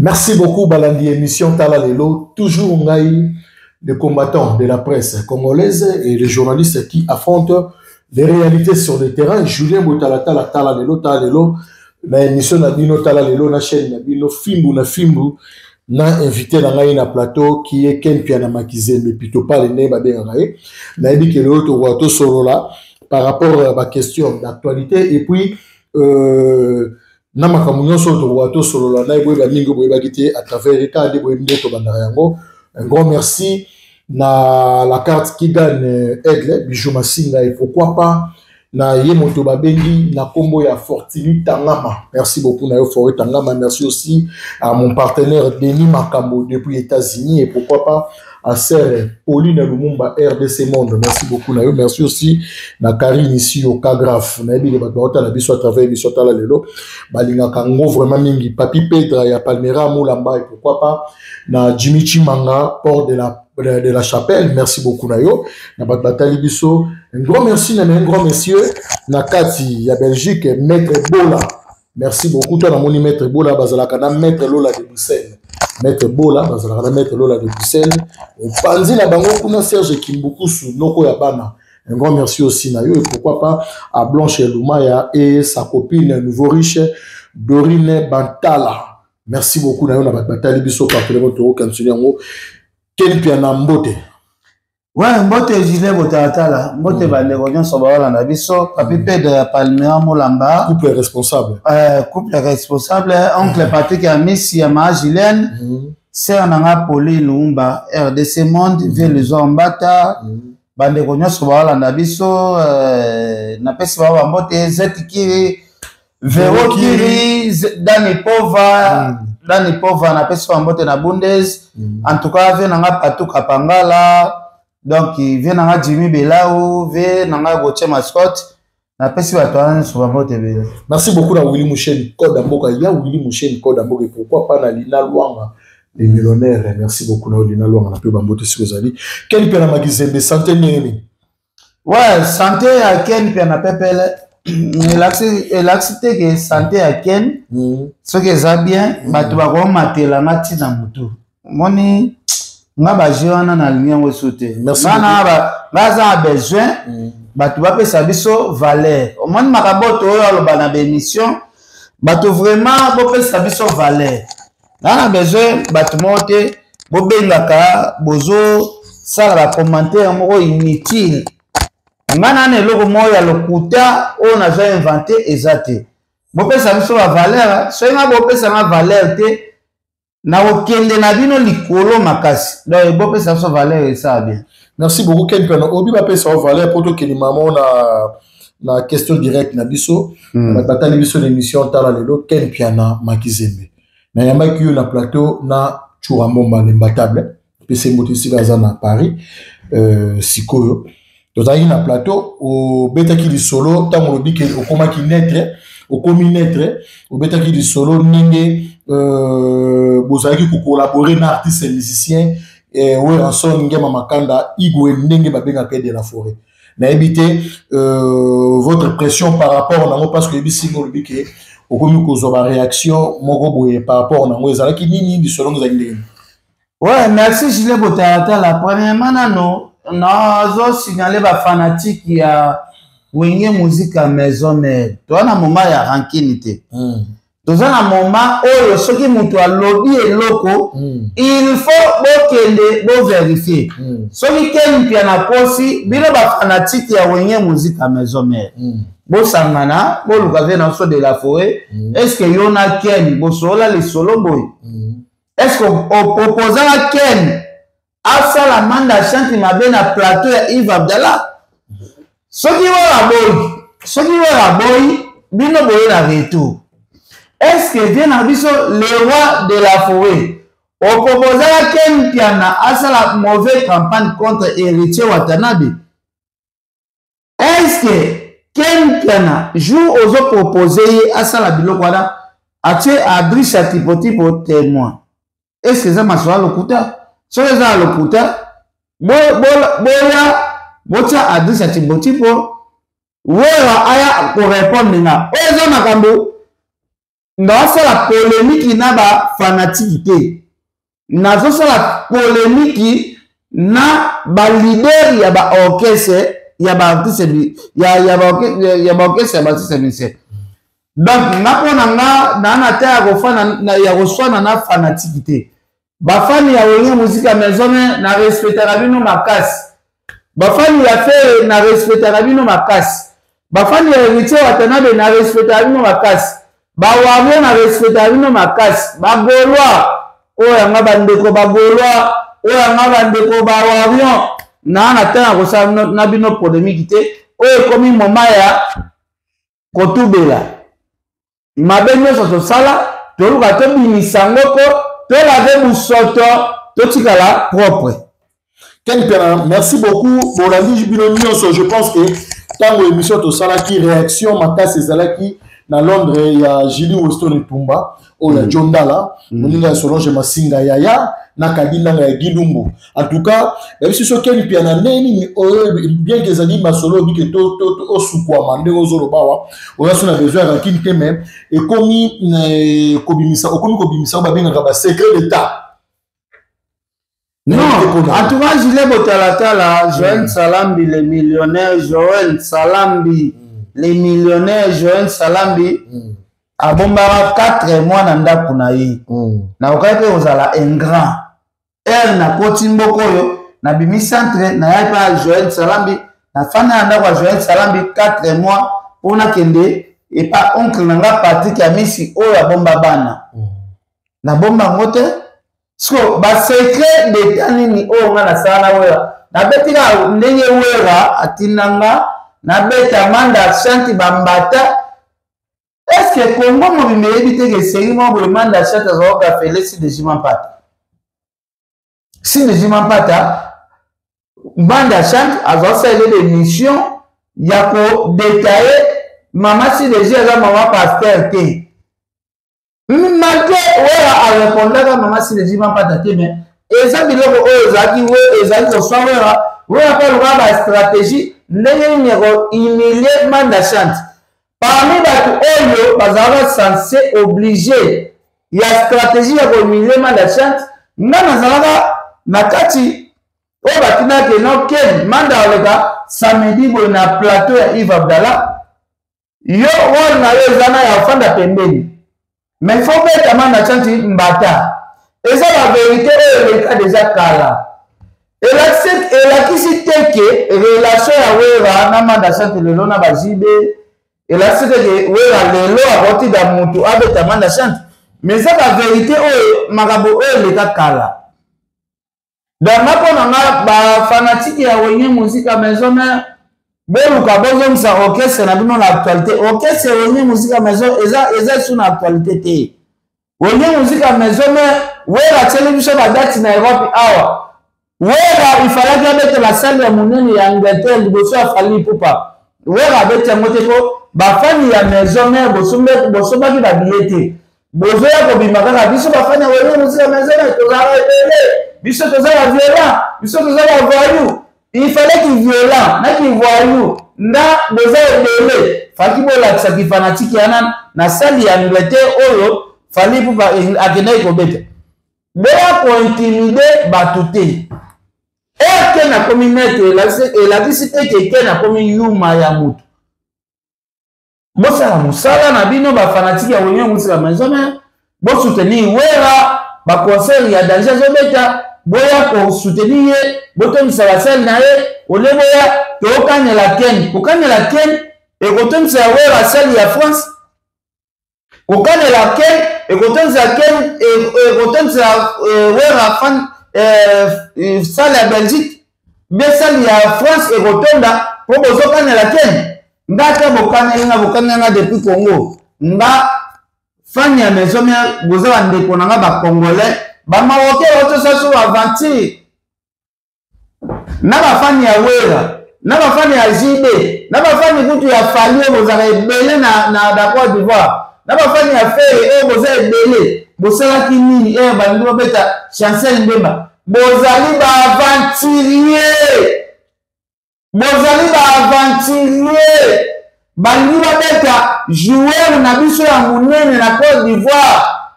Merci beaucoup, Balandi, émission Tala Lelo. Toujours Ngaï, les combattants de la presse congolaise et les journalistes qui affrontent les réalités sur le terrain. Julien Boutala Tala Lelo, la émission Nabino Tala Lelo, la chaîne Nabino Fimbu, na invité na Ngaï na plateau qui est Ken Piana Makizé, mais plutôt pas les nez, Babé Ngaï. Na dit que l'autre Wato Solo là, par rapport à ma question d'actualité, et puis, nama kamunyo soto wato solo la na boyeba mingo boyeba kiti à travers Ricardo boyembe to bandara yango. Un grand merci na la carte qui gagne Aigle Bijou Masinga et pourquoi pas na Yemoto Babengi na combo ya Fortini Tangama. Merci beaucoup na yo Fortini Tangama. Merci aussi à mon partenaire Denis Makambo depuis les États-Unis et pourquoi pas à Sœur Pauline Lumumba RDC Monde. Merci beaucoup na yo. Merci aussi na Karine ici au Kagraf. Na ebi le batota na biso à travers émission Tala Lelo. Balinga Kango vraiment mingi Papi Pedra ya Palmera Moulamba et pourquoi pas na Jimmy Chimanga port de la Chapelle. Merci beaucoup na yo. Na batali biso. Un grand merci na un grand monsieur na Kati ya Belgique Maître Bola. Merci beaucoup toi na moni Maître Bola bazalaka na Maître Lola de Bruxelles. Maître Bola, bazalaka Maître Lola de Bruxelles. Panzi na bango kuna Serge Kimbukusu Noko ya bana. Un grand merci aussi na yo et pourquoi pas à Blanche Lumaya et sa copine nouveau riche Dorine Bantala. Merci beaucoup na yo na batali biso partenaire votre kansuli yango Ken Piana Mbote. Ouais, Mbote Julien Botatala, Mbote Bandeko nyonso bawala na biso, Papi Pedra Palmera Moulamba. Couple responsable. Couple responsable, oncle Patrick Amissi Yama Julien, sœur Nanga Pauline Lumumba, RDC Monde, Véluzo Mbata, Bandeko nyonso bawala na biso, na pesi bawa Mbote Zetikiri, Vero Kiri, Dani Pova, na pesi bawa Mbote na Bundes, en tout cas, Venanga Patuka Pangala. Donc, il vient dans Jimmy Belao, vient dans Gauthier Mascotte. Na pesi batouane sur ma TV. Merci beaucoup à Willy Mouchen Kodamboka. Il y a Willy Mouchen Kodamboka. Pourquoi pas dans Lina Luanga, les millionnaires. Merci beaucoup à Lina Luanga. On a pu bamboter sur les alliés. Ken Piana Magizembe, santé Némi. Ouais, santé à Ken Piana Pepele. L'accité que santé à Ken. Ce que ça bien, batouba comme matela mati na mutu. Moni. Nga bajewana na lumière wesote. Merci. Baza besoin batu ba pesa biso valeur. Au moins makaboto oyo aloba na bémission, batu vraiment bo pesa biso valeur. Na besoin batu mote bo bengaka bozo sala ba commentaire moko inutile. Ngana ne loko moya lokuta o na za inventé ezate. Bo pesa biso ba valeur, so nga bo pesa na valeur te. Na okende na bino likolo makasi. Donc bo pesa so valeur et ça bien. Merci beaucoup Ken Piana. Obi ba pesa valeur pour to ke maman na question directe na biso. Na batali biso l'émission Tala Lelo Ken Piana Makizembe. Na yamba ki yo na plateau na Churamomba Lembatable. PC Motisi gaza na Paris sikoyo. Tozali na plateau au betaki di solo tango lobi ke okoma ki naître, okomi naître, au betaki di solo ninge bozaki ko collaborer na artiste et musicien et ouais ranson ngema makanda igwe ndenge babenga ke de la forêt na éviter votre pression par rapport na parce que ebisi ngo bike okomi ko zo ba réaction moko boye par rapport na ngo ezalaki nini di solo ngza ndenge. Ouais, merci Julien Botata. La première manano nazo signaler ba fanatique ya wenge musique à maison mais toi na moment ya rankinité. Dans un moment où ce qui monte à lobby et loco, il faut bo vérifier. Ce qui est bien à posi, bien ba fanatique ya wenye musique à maison mère. Bo sangana, bo lukavé dans so de la forêt. Est-ce que y en a Ken, bo sola les solo boy. Est-ce qu'on propose à Ken à ça la manda chante ma ben à plateau ya Yves Abdallah. Ce qui va la boy, bien boy la retour. Est-ce que vient à biso le roi de la forêt au proposer à Ken Piana à la mauvaise campagne contre héritier Watanabe? Est-ce que Ken Piana joue aux autres proposés à la bilokwada à tuer à Drisha Tipoti pour témoin? Est-ce que ça m'a souvent le kuta? Si ça le kuta, boya à Drisha Tipoti pour ouais aya pour répondre na. Oza makambo la polémique na ba fanatique. Nazo la polémique na ba leader ya ba orchestre ya ba artiste ya ba orchestre ya ba artiste. Donc na ta ya kofana na fanatique. Ba fani ya wenye muzika mezome na respectera bino makasi. Ba fani ya fe na respectera bino makasi. Ba fani ya héritier watanabe na respectera bino makasi. Ba wabo na respectera bino makasi. Ba golwa oya nga bandeko ba golwa oya nga bandeko ba wabion na ta kosa na bino polémique te oyo komi moma ya kotubela. Mabe nyonso tosala toluka tobimisa ngoko tolave busoto totikala propre. Ken Pena, merci beaucoup. Bolandi bino nyonso, je pense que tango émission tosala ki réaction makasi ezalaki na Londres ya Julie Weston Etumba o ya John Dala moninga Solange Masinga yaya na kadina ya Gilumbu. En tout cas, même si so Ken Pena neni bien que zali masolo bi que to osukwa mande ozolobawa o ya sona besoin ya kin même et komi kobimisa ba benga ba secret d'état. Non, en tout cas, Gilet Botalatala, Joël Salambi, les millionnaires, Joël Salambi, les millionnaires, Joël Salambi, à Bombara 4 mois nanda kunayi. Na okaipe ozala un grand. Elle na kotimbo koyo, na bimi centre, na yaipa Joël Salambi, na fana nanda kwa Joël Salambi 4 mois, pour na kende, et pas oncle nanga Patrick Amisi, oya bomba bana. Na bomba ngote, so ba secret d'état nini o nga na sana wera na betika ndenge wera atinanga na beta manda chanti bambata est-ce que Congo mo bimebi te que c'est moi le manda chanti zo ka Félix de Jimampata si de Jimampata banda chanti azo faire des missions ya ko détailler mama si déjà za mama pasteur te. Malgré a répondu à maman si les gens pas daté mais et ça biloko o zaki we ezaki ko swawera we appelle la stratégie ndenge humilier manda chante parmi batu oyo bazaba censé obligé ya stratégie ya ko humilier manda chante ngana zalaka nakati o batina ke no ken manda oleka samedi bo na plateau ya Yves Abdallah yo wona yo zana ya fanda pembeni. Mais il faut mettre la chanti mbata. Et ça la vérité est le cas déjà kala. Et la qui s'est que relation à Wera na manda chanti le lona bajibe. Et la c'est que Wera le lo a roti da mutu avec ta manda chanti. Mais ça la vérité est magabo est le cas kala. Dans ma kona ba fanatique ya wenye musique à maison mais beluka bozo msa orchestre na bino na actualité orchestre wenye musique à maison eza sur actualité te wenye musique à maison mais wera télévision ba date na Europe awa wera il fallait que bete la salle ya munene ya Angleterre liboso ya Fally Ipupa wera bete ngote ko ba fani ya maison mais boso ba ki ba bilete bozo ya ko bimaka ka biso ba fani wenye musique à maison mais tozala ebele biso tozala violent biso tozala voyou. Il fallait qu'il violent, n'a qu'il voyou, n'a besoin de faki bola tsaki fanatique yana na salle ya Angleterre oyo fallait pour akena ko beta. Boya ko intimider batuté. Et que na communauté la visite que na komi yuma ya mutu. Bosa musala na bino ba fanatique ya wenye musala maison bo soutenir wera ba concert ya danger zo beta. Boya ko soutenir boton sa sel na ye oleboya to kanya la ken e koton sa wera sel ya France ko kanya la ken e koton sa ken e koton sa wera fan sal ya Belgique be sel ya France e kotonda po bozo kanya la ken ngaka bokanya nga depuis Congo nga fan ya maison ya bozo ndeko na nga ba congolais ba maroke auto sa sur aventure na ba fani ya wera na ba fani ya jibe na ba fani kutu ya Fally bozala ebele na da Côte d'Ivoire na ba fani ya fere bozala ebele bosala kinini ba ndimo beta Chancel Mbemba bozali ba aventurier balingi babeta joueur na biso ya monene na Côte d'Ivoire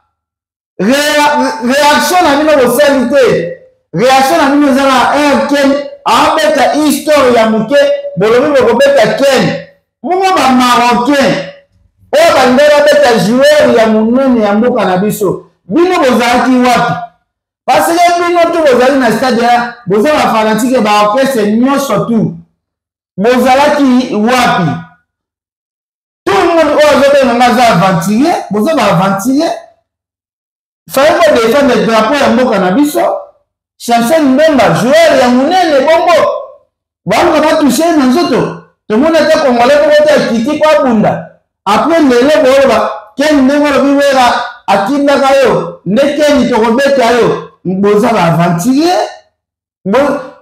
réaction na bino bosali te réaction na bino eza na ken abeta histoire ya moke bolobi bokobeta ken bongo bamarocain oyo balingi babeta joueur ya monene ya mboka na biso bino bozalaki wapi parce que bino to bozali na stade boza bafanatike baorchestre nyonso tu bozalaki wapi tout le monde oyo azobenanga aza aventurier boza baaventurier fallait pas défendre le drapeau ya mboka na biso Chancel Mbemba joueur ya monene bongo bango batouche na nzoto tomona te congolais moko te kiti kwa bunda après lelo boloba ken ndenge olobi wera akindaka yo nde keni tokobeta yo boza baaventurier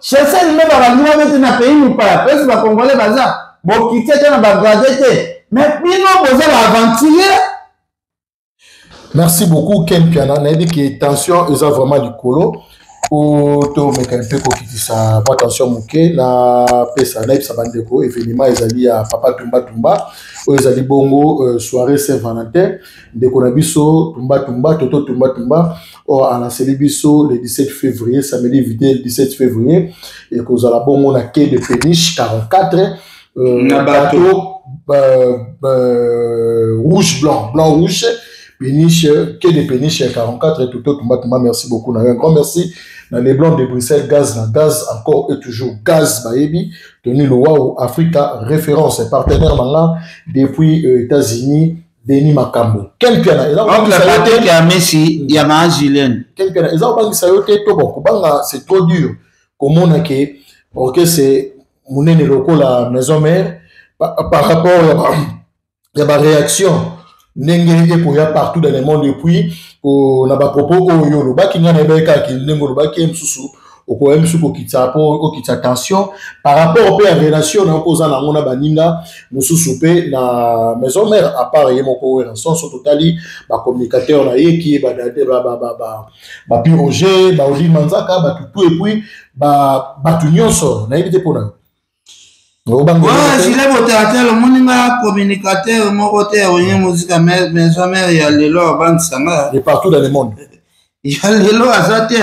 Chancel Mbemba balingi babete na pays mopaya pesi bacongolais baza bokite te na bagrade te mais bino boza baaventurier. Merci beaucoup Ken Piana. On a dit que tension ils ont vraiment du colo. Pour tout mettre un peu qui ça pas attention mouké la pesa naïf sa bande ko événement ils allaient à Papa Tumba Tumba ils allaient bongo soirée Saint-Valentin de konabiso Tumba Toto Tumba à la célébiso le 17 février samedi vidé le 17 février et que la bongo na quai de Péniche 44 na bateau rouge blanc rouge Péniche, quai de Péniche 44 et tout autre. Merci beaucoup. Un grand merci. Dans les blancs de Bruxelles, gaz, encore et toujours gaz, Baebi, Tony Loa, Africa, référence, partenaire maintenant depuis États-Unis, Denis Makambo. Quel piano? Donc la partie qui a Messi, il y a ma Gilène. Quel piano? C'est trop dur. Comment on a que, ok, c'est mon locaux la maison mère, par rapport à la réaction. Nenge pour y a partout dans le monde depuis on a pas propos yo lo baki ngana beka ki nengo lo baki msusu oko msusu ko kitsa tension par rapport au pays relation na opposant na ngona baninga msusu pe na maison mère à part yemo ko en sens totali ba communicateur na yeki ba piroger ba oli manzaka ba tout et puis ba tunyonso na éviter pour na Jile botatel moninga communicateur moko te onye musique maison mère ya lelo banque sanga et partout dans le monde ya lelo azate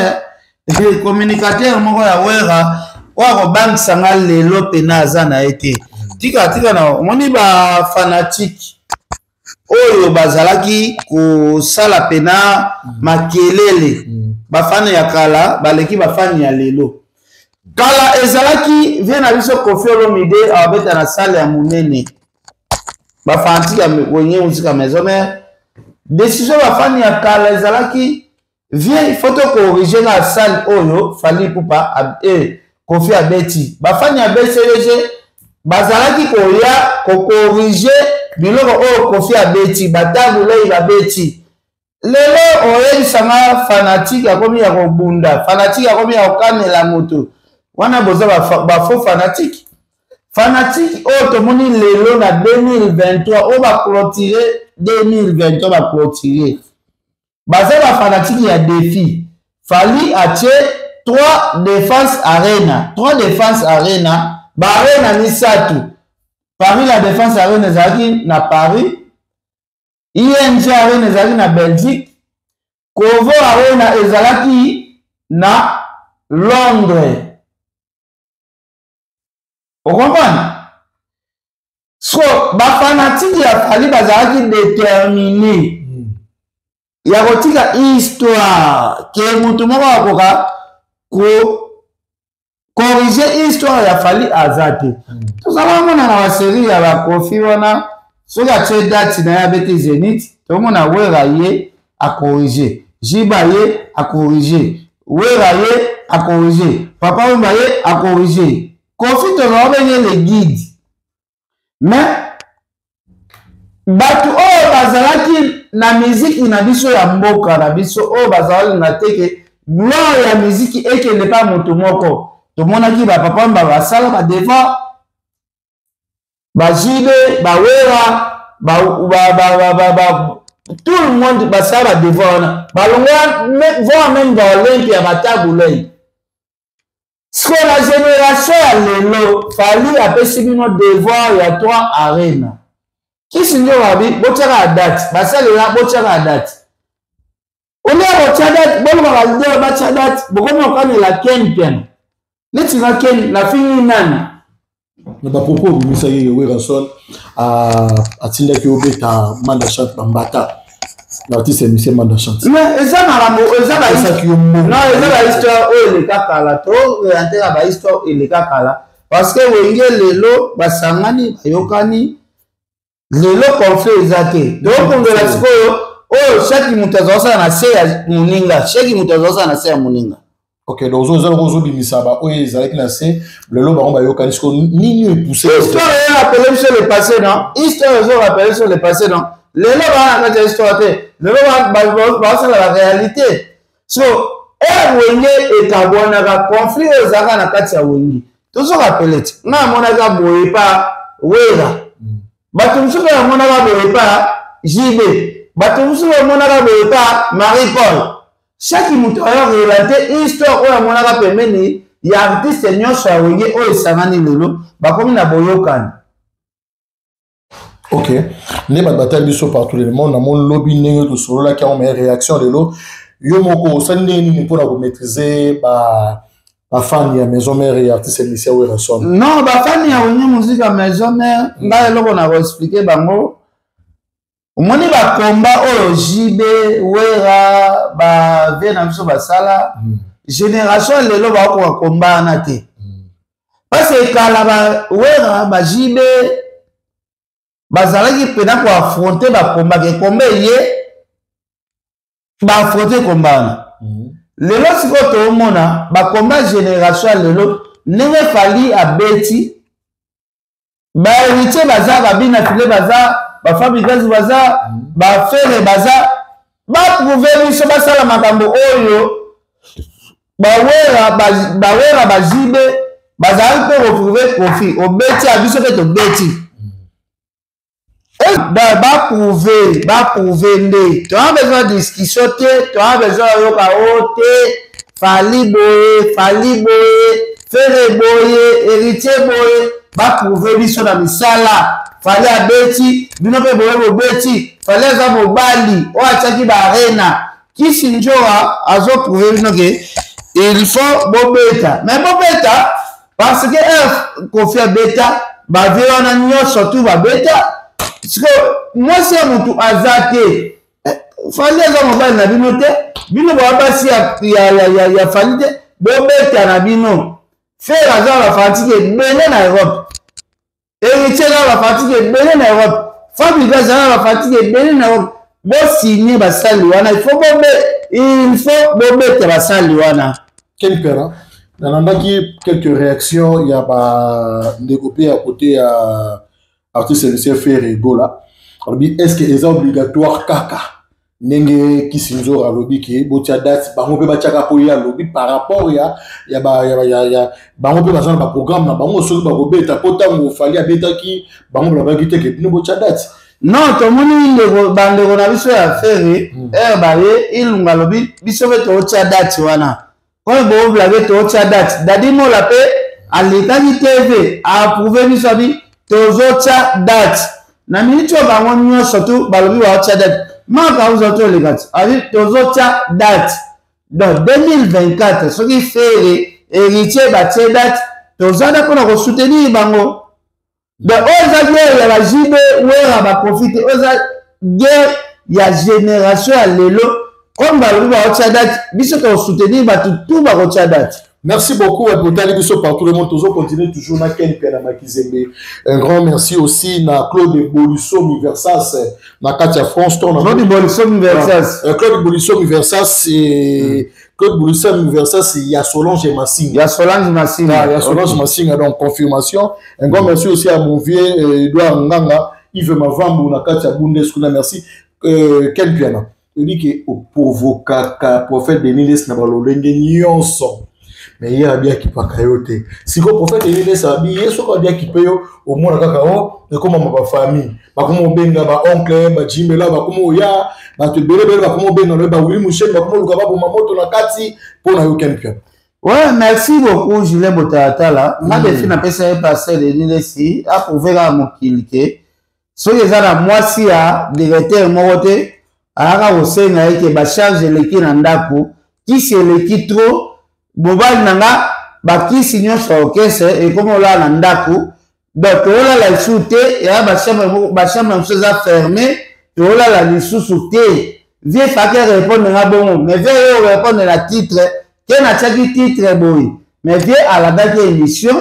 communicateur moko ya wera wa banque sanga lelo pena azana ete tika na moni ba fanatique oyo bazalaki ko sala pena makelele bafana ya kala baleki bafani ya lelo kala ezalaki vient na biso Koffi Olomide abeta na salle ya munene bafanti ya wenye musika maison mère décision bafani ya kala ezalaki vient photo corriger na salle oyo fali pupa Koffi abeti bafani ya BCG bazalaki koya ko corriger biloko oyo Koffi abeti batabulei babeti lelo oyebisanga fanatique akomi ya kobunda fanatique akomi ya kokanela moto wana boza ba faux fanatique oyo tomoni lelo na 2023 oyo ba clôturer 2023 ba clôturer baza ba fanatique ya défi fali atie 3 défense arena ba arena misatu Paris la défense arena ezalaki na Paris ING arena ezalaki na Belgique Kovo arena ezalaki na Londres. Vous comprenez? So, ba fanatique ya fali bazalaki déterminé. Ya kotika histoire ke mutu moko akoka ko corriger histoire ya fali azate. Tozala mona na série ya ba Koffi wana soki atie date na ya bete Zénith, tomona wera ye a corriger. Jiba ye a corriger. Wera ye a corriger. Papa Wemba ye a corriger. Koffi tozala le guide. Mais batu oyo bazalaki na miziki na biso ya mboka na biso oyo bazalaki na teke gloire ya miziki ekende pa moto moko tomonaki bapapa Wemba basala badeva bajibe bawera tout le monde basala badeva wana balongwa voire même baolympia batabulei. Ce que la génération ya lelo fali apesi bino devoir ya 3 arena Kisi ndio wabi botiaka date basale la botiaka date on a botia date bon ba validé ba date bokomo kana la ken piano neti la ken la fini nani na ba propos bi misaye Weranson a tinda ki obeta manda chante bambata l'artiste est monsieur manda chante mais eza na rambo eza ba ça qui non eza ba histoire o le kakala to antera ba histoire le kakala parce que wenge lelo basangani bayokani lelo conflit ezate donc on la sikoyo oh chaque mutazosa na se ya muninga chaque mutazosa na se ya muninga. Ok, donc vous bimisa ba oye ezalaki na se lelo ba ba yokani siko nini epoussé histoire est rappelée sur le passé non histoire est rappelée sur le passé non lelo ba na histoire te lelo ba ça la réalité so wenge etabona ka conflit ezaka na kati ya wenge toujours rappelé na mona ka boye pa wera bato mususu ya mona ka boye pa jibe bato mususu ya mona ka boye pa Marie Paul chaque mutu ayo relate histoire oyo amonaka pembeni ya artiste nyonso ya wenge oyo esangani lelo bakomi na boyokani. Ok, ne bato batali biso partout le monde na mon lobby ndenge tosololaki yango meilleure réaction lelo yo moko osali ndenge nini mpona komaîtriser bafani ya maison mère ya artiste Monsieur Weranson? Non, bafani ya wenge musique ya maison mère ngai eloko na koexplike bango omoni bakomba oyo jibe wera bavie na biso basala génération lelo bakoka komba wana te parce ekala bawera bajibe bazalaki mpena koafronte bakomba ke komba eye baafronte komba wana lelo sikoyo toomona bakomba génération ya lelo ndenge fali abeti baheritier baza babina file baza bafabrikazi baza bafere baza baprouve biso basala makambo oyo bawera bajibe bazalaki mpe koprouve kofi obeti ya biso mpe tobeti baprouve nde toa besoin discussion te toa besoin oyoka o te fali boye fere boye héritier boye baprouve biso na misala fali abeti bino mpe boye bobeti fali aza mobali oyo atiaki barena kisi njoa azoprouve bino ke il faut bobeta mais bobeta parce que kofi abeta bavie wana nyonso tu babeta siko mwasi ya mutu aza te fali aza mobali na bino te bino bawabasi ya fali te bobeta na bino fere aza bafatike ebele na Europe héritier na bafatike ebele na Europe fabrikage na bafatike ebele na Europe bosinye basali wana il faut bobeta basali wana. Quel père nanandaki quelques réactions il y a ba ndekopé à côté à artiste Monsieur Ferre Gola est-ce que c'est obligatoire kaka ndenge kisinzo alobi ke botia date bango pe batiaka po ya lobi par rapport ya bango pe bazana ba programme na bango soki ba kobeta po tango fali abetaki bango ba bakite ke bino botia date non tomoni bandeko na biso ya Ferre baye ilunga lobi biso pe totia date wana oyo boblage totia date dadi mola pe alekaki TV a approuvé biso abi tozotia date na minute oyo bango nyonso tu balobi baotia date maka uzoto olegati abi tozotia date donc 2024 soki Ferre héritier batie date tozanda mpona kosoutenir bango donc oyo eza guerre ya bajibe wera baprofite oyo eza guerre ya génération ya lelo comme balobi baotia date biso tosoutenir bato tu bakotia date. Merci beaucoup à Botali Biso partout le monde. Toujours continue toujours na Ken Piana Makizembe. Un grand merci aussi na Claude Bolusso Miversas na Katia France. Claude Bolusso Miversas. Claude Bolusso Miversas c'est Claude Bolusso Miversas c'est ya Solange Massinga. Ya Solange Massinga. Ya Solange Massinga donc confirmation. Un grand merci aussi à mon vieux Edouard Nganga, Yves Mavambo na Katia Bundescuna merci Ken Piana. Il dit que au provoca prophète Denis na balolenge nyonso. Mais il y a bien qui pas cayoté. Si le prophète il est sabi, il soit bien qui paye au moins kaka o, et comme ma famille, ba comme benga ba oncle, ba jimela, ba comme ya, ba te bele ba comme benga le ba oui mouche, ba comme le gaba pour ma moto na kati pour na weekend pia. Ouais, merci beaucoup Julien Botata là. On a défini un peu ça passé de Nilesi, a prouvé à mon kilike. soki eza na mwasi ya directeur moko te ayaka kosenga eke bacharge eleki na ndako kisi eleki trop mobali na nga bakisi nyonso ya orchestre ekomi olala na ndako donc toolala lisusu te eya bachambre mosusu eza ferme toolala lisusu te vie fake répondre nga bongo mais vie oyo répondre na titre ke natiaki titre boye mais vie alandaki émission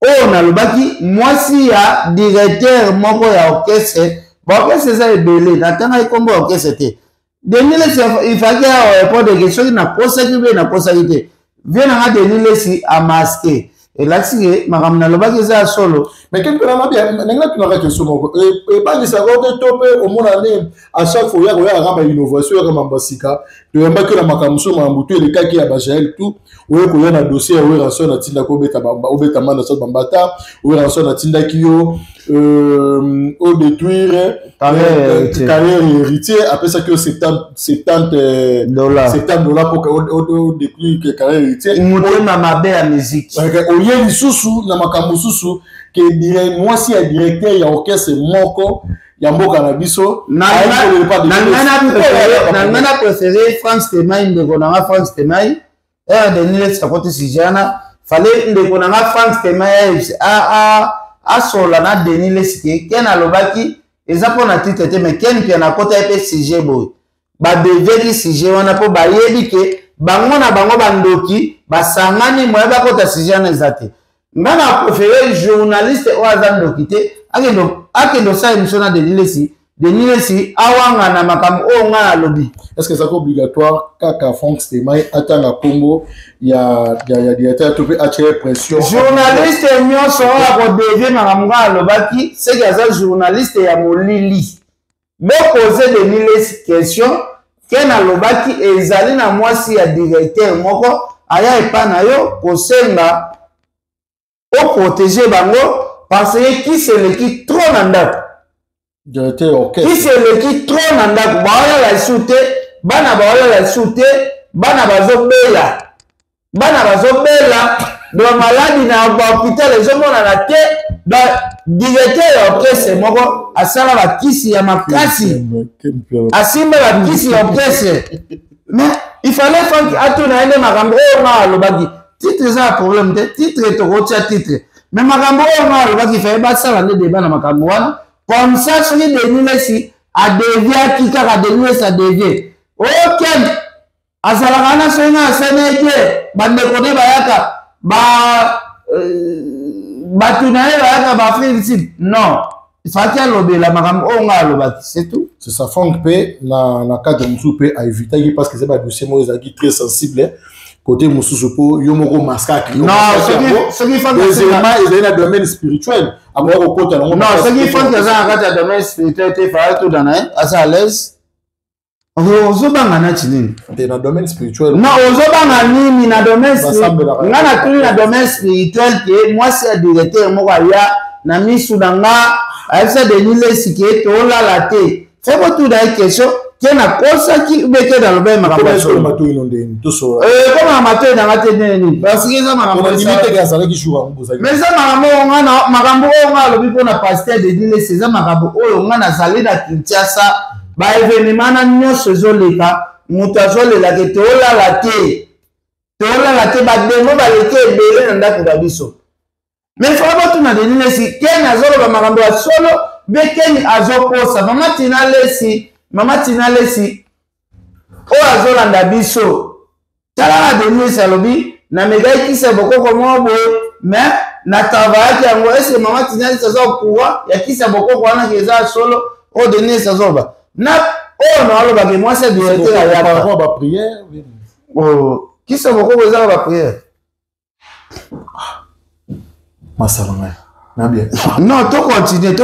oyo nalobaki mwasi ya directeur moko ya orchestre baorchestre eza ebele natangaki nkombo ya orchestre te denilesi ifaki répondre ke soki nakosaki mpe nakosaki te vie nanga denilesi amaske elakisi makambo nalobaki eza ya solo mais quelque part bien nanga tunaka question moko et pas ça ko to pe au monde aller à chaque fois ya ramba innovation ya mamba sika to yamba que la makamso mambu to le kaki ya bajael tout oyo ko na dossier oyo ranso na tinda ko beta bamba obeta mana so bambata oyo ranso na tinda kiyo au détruire carrière héritier après ça que 70 dollars pour au détruire carrière héritier mutema mabe ya musique oye lisusu na makambo susu ke dire moi si ya directeur ya orchestre moko ya mboka na biso nangana préféré France Temai ndeko nanga France Temai de nile sakote sijana fallait ndeko nanga France Temai asola na denile sike ken alobaki eza pona titre te mais ken pe na kota pe sujet boy ba develi sujet wana po ba yebi ke bango na bango bandoki basangani moya bakota sujet na ezate ngana préféré journaliste o azandoki te akendo sa émission na denile si awanga na makambo o nga alobi est-ce que c'est obligatoire kaka Franck Stemai atanga kombo ya directeur to pe attirer pression journaliste nyonso ko devie makambo alobaki c'est que ça journaliste ya molili be poser denile question ken alobaki ezali na mwasi ya directeur moko aya epana yo kosenga o protéger bango parce que qui c'est le qui trop na ndako directeur orchestre qui c'est le qui trop na ndako baola la soute bana baola la soute bana bazobela do maladi na hôpital ezomona na te ba directeur orchestre moko asala ba kisi ya makasi asimba ba kisi ya orchestre mais il fallait faire atuna ende makambo o na lobaki titre ça problème te titre to rocha titre mais makambo o na lobaki fa ba sala ne débat na makambo wana comme ça soki denile si a dévier ki kaka denile sa dévier OK azalaka na senga seneke bandeko ne bayaka batuna ye bayaka baafrika sud non faki alobela makambo oyo nga alobaki c'est tout c'est ça Franck pe na cadre mosusu pe a éviter parce que c'est pas dossier mo ezalaki très sensible côté mosusu po yo moko masque non soki Franck ezali na domaine spirituel amoya kokota nango non soki Franck eza na kati ya domaine spirituel te faya todana ye asa à l'aise ozobanga na chinini na domaine spirituel non ozobanga nini na domaine spirituel nga na tuli na domaine spirituel ke mwasi ya directeur moko aya na misu na nga ayebisa denile sike toolala te feko tu na ye question ke nakosaki ubeke na lobai makambo ya solo koma matoi na nga te nini parce que eza makambo mais eza makambo oyo nga alobi mpona paster denile eza makambo oyo nga nazali na Kinshasa baevenema na nyonso ezoleka moto azolela ke toolala te bademo baleki ebele na ndako na biso mais fo batuna denile si keni azoloba makambo ya solo be keni azokosa mama tina lesi oyo azolanda biso talaka denile si alobi na megaikisa bokoko moko boye mais na travayaki yango ese mama tina lesi aza kokuwa ya kisa bokoko wana keza ya solo oyo denile si azoba na oyo na alobaki mwasi ya directeur ayaka baprière kisa bokoko ezaka baprière masalanga na bien non to continuer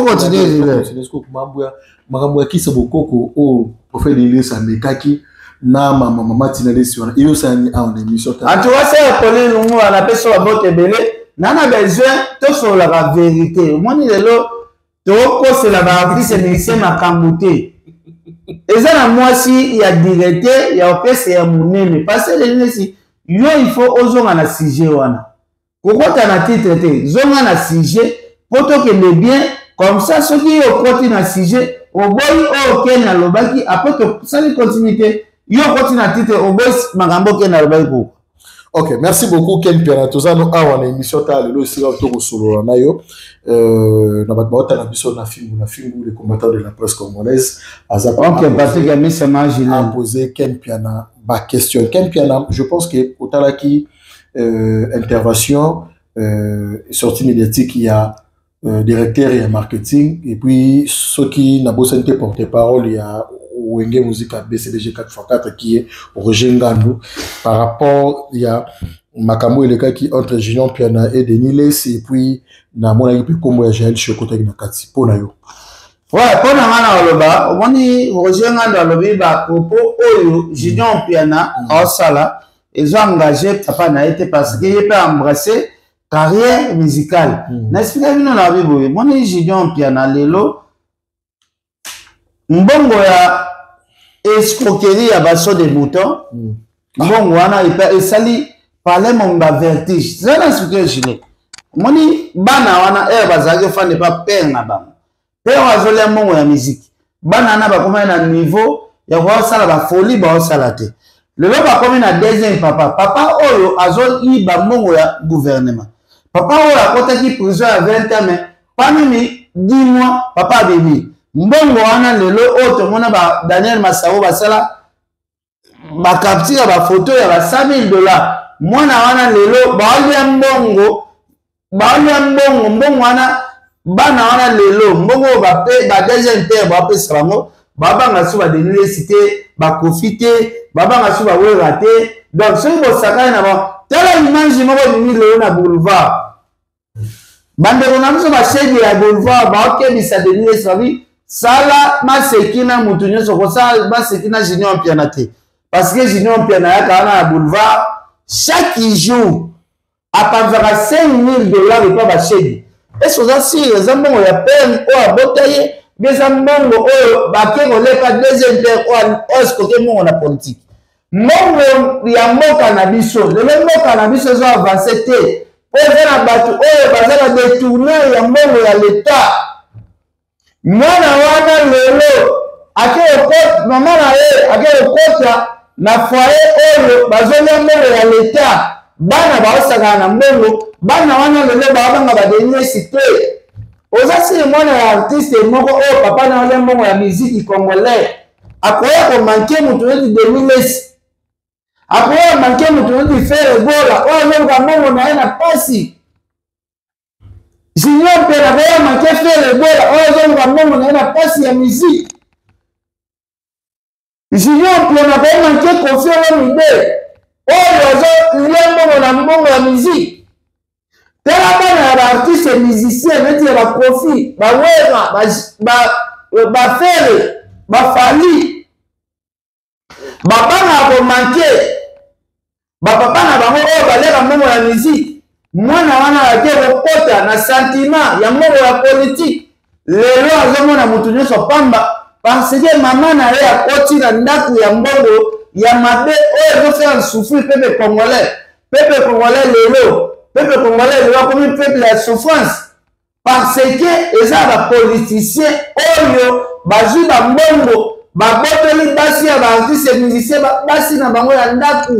makambo ya kisa bokoko o prophète Elisa mekaki na mama tina lesi wana iyo sani a on émission en tout cas c'est appelé lungu ana peso ba bote belé nana besoin to sur la vérité moni lelo to ko c'est la artiste mais c'est makambo te eza na mwasi ya directeur ya orchestre ya munene parce que lenesi yo il faut ozonga na sujet wana kokota na titre te zonga na sujet poto kende bien comme ça ceux qui ont continué à sujet au boy au Kenya lobaki après que ça les continuité yo continue à titre au boy magambo Kenya lobaki pour. Ok, merci beaucoup Ken Piana. Tozano awa na émission ta lelo isika to solo na yo. Na batbota na biso na film les combattants de la presse congolaise. Ok, Patrick a mis sa main a posé Ken Piana ba question. Ken Piana, je pense que otalaki intervention sortie médiatique il y a directeur et marketing et puis ceux qui n'a pas senté porte-parole il y a Wenge Musique BCDG 4x4 qui est Roger Ngandou par rapport il y a Makambo et le cas qui entre Junior Piana et Denis Les et puis na mona yipe kombo ya Jaël Chokotek na kati pona yo ouais pona ngana oloba omoni Roger Ngandou alobi ba propos oyo Junior Piana au sala ils ont engagé papa na été parce qu'il peut embrasser carrière musicale. N'est-ce pas nous la bible moni Junior Piana lelo mbongo ya escroquerie ya baso de boutons mbongo wana esali parler mon vertige ça na ce que je dis moni bana wana bazaki fa ne pas père na bango père azole mbongo ya musique bana na ba koma na niveau ya ko sala ba folie ba sala te lelo ba koma na deuxième papa oyo azoli ba mbongo ya gouvernement papa oyo akotaki prison à 20 ans mais parmi 10 mois papa béni mbongo wana lelo oto mona ba Daniel Masao basala ba capture ba photo ya ba $100,000 mwana wana lelo ba mbongo mbongo wana bana wana lelo mbongo ba pe ba deuxième père ba pe sabango baba ngasu ba université ba profiter baba ngasu ba wera te donc ce bo sakana na ba tala image moko ni lelo na boulevard bande ko namso ba chef ya boulevard ba ke bisa de université sala masekina mutu nyonso kosala masekina Junior Piana te parce que Junior Piana yaka na boulevard chaque jour à partir $5,000 de pas bachedi et soza si les ambongo ya peine o abotaye des ambongo o bakeko leka deuxième terre o escoter mongo na politique mongo ya mboka na biso le mboka na biso zo avancer te po na batu o bazala détourner ya mbongo ya l'état mwana wana lelo akeko mama na ye akeko kota na foyer oyo bazolia mbongo ya l'état bana baosaka na mbongo bana wana lelo babanga bauniversité oza si mwana ya artiste moko oyo papa na olia mbongo ya musique congolais akoya komanke mutu neti demilesi akoya manke mutu neti fere gola oyo azoluka mbongo na ye na pasi Junior Piana akoya manke fere gola oyo azoluka mbongo na ye na pasi ya musique Junior Piana akoya manke Koffi Olomide oyo azolia mbongo na mbongo ya musique tela bana ya baartiste musicien neti ya baprofi bawera bafere bafali babanga komanke bapapa na bango oyo baleka mbongo ya musique mwana wana ake kokota na sentiment ya mbongo ya politique lelo azomona mutu nyonso pamba parce que mama na ye akoti na ndako ya mbongo ya mabe oyo ezofera souffrir peuple congolais lelo peuple congolais lelo comme peuple ya souffrance parce que eza bapoliticien oyo bazwi bambongo babotoli basi ya baartiste musicien basi na bango ya ndako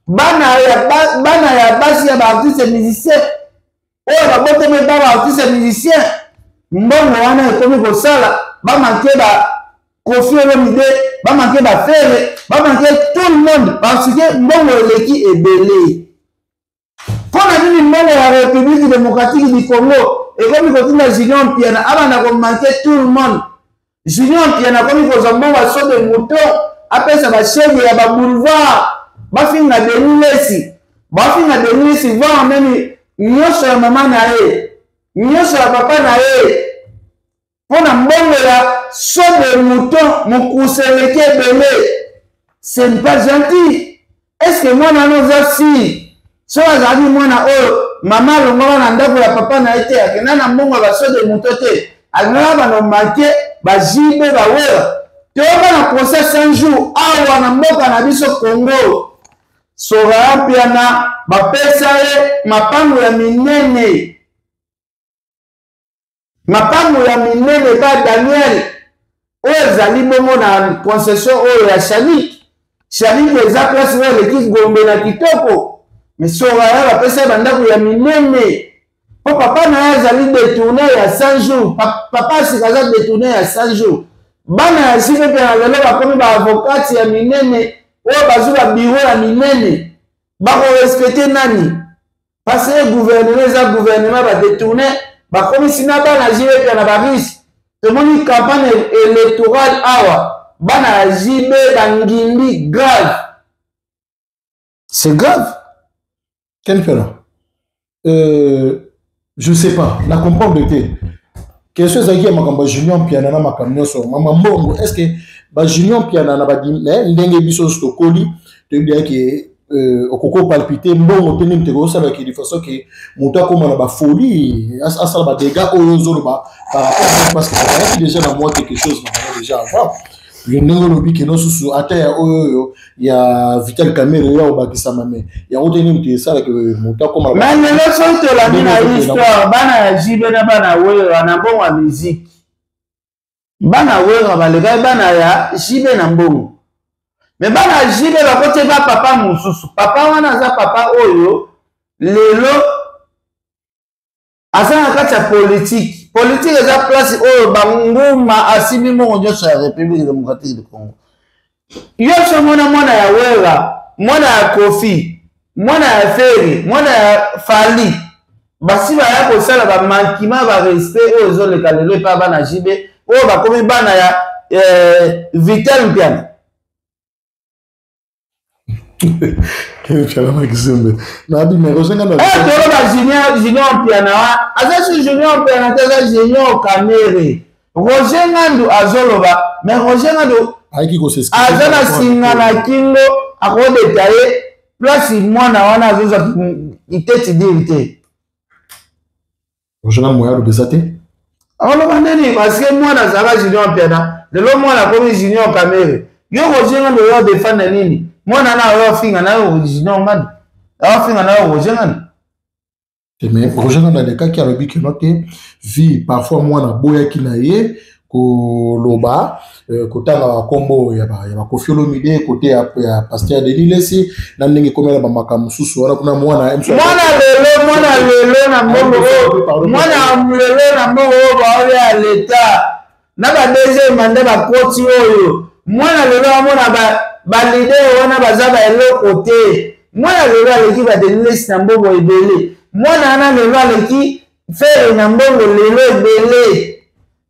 bana ya basi ya baartiste musicien oyo babotoli ba baartiste musicien mbongo wana ekomi kosala bamanke Koffi Olomide bamanke bafere bamanke tout le monde parce que mbongo eleki ebele mpona nini mbongo ya République démocratique du Congo ekomi kotinda Junior Piana abanda komanke tout le monde Junior Piana akomi kozwa mbongo aso de mouton apesa bashege ya baboulevard bafinga Denis Lesi vaa memi nyonso ya mama na ye nyonso ya papa na ye mpona mbongo ya so de mouton mokuseleki ebele ce n'est pas gentil est-ce que mwana wana oza si so azalaki mwana oyo mama alongwaka na ndako ya papa na ye te akenda na mbongo ya baso de mouton te alingaka banomanke bajibe bawera toyoka na procès 100 jours awa na mboka na biso Congo Soraya Piana bapesa ye mapango ya minene mapango ya minene ba Daniel oyo ezali bongo na concession oyo ya Shanik eza place oyo leki Gombe na kitoko mais soka ya bapesa bandako ya minene po papa na ye azali détourné ya 100 jours papa asikaza détourné ya 100 jours bana ya sike mpe na lelo bakomi baavokati ya minene oyo bazwi babiro ya minene bakorespecte nani parce que gouvernement eza gouvernement badétourné bakomisi na bana jibe mpe na barise tomoni campagne électorale awa bana ya jibe bangimbi grave c'est grave. Quel fait là je sais pas la comprendre était question ça qui est ma junior piano na makamyo so mama mbongo est-ce que ba junior piano na ba ndenge biso stokoli te bien que okoko palpiter mbongo teni mteko ça va qui de façon que moto comme na ba folie ça ba dégâts oyo zolo ba par rapport parce que ça déjà dans moi quelque chose déjà avant je n'ai pas que non sous à terre il y a Vital Kamere là au bakisama mais il y a autre monde ça que moto comme mais le son de la mina histoire bana jibe na bana wewe na bon wa musique bana wewe balega bana ya jibe na mbongo mais bana jibe ba kote ba papa mususu papa wana za papa oyo lelo asana kati ya politique eza place oyo banguma asimi mongo nyonso ya République démocratique du Congo yoso mwana ya wera mwana ya Kofi mwana ya Feri mwana ya Fali basi baya kosala bamankima barespect oyo ezoleka lelo epa bana jibe oyo bakomi bana ya Vital Mpiana Chala makizembe na abi merozenga na toro ba junior piano azasu junior piano teza junior Kamere Roger Ngandu azoloba mais Roger Ngandu aiki ko seski azana singa na kingo akode taye plus mwana wana azoza iteti dirite Roger Ngandu moya lobezate oloba ndeni parce que mwana zaka junior piano lelo mwana komi junior Kamere yo Roger Ngandu yo defend nini mwana na yo finga na yo junior Ngandu yo finga na yo Roger Ngandu mais Roger Ngandu le cas qui a le but que noté vie parfois moi na boya ki na ye ko loba kotanga kombo ya ba Koffi Olomide côté ya pasteur de Lilesi na ndenge komela ba makamu susu wana kuna mwana lelo na mbongo ba ole ya leta na ba deuxième mandat ba koti oyo mwana lelo amona ba leader wana bazaba eloko te mwana lelo aleki ba de Lilesi na mbongo ebele mwana na lelo aleki Fere na mbongo lelo ebele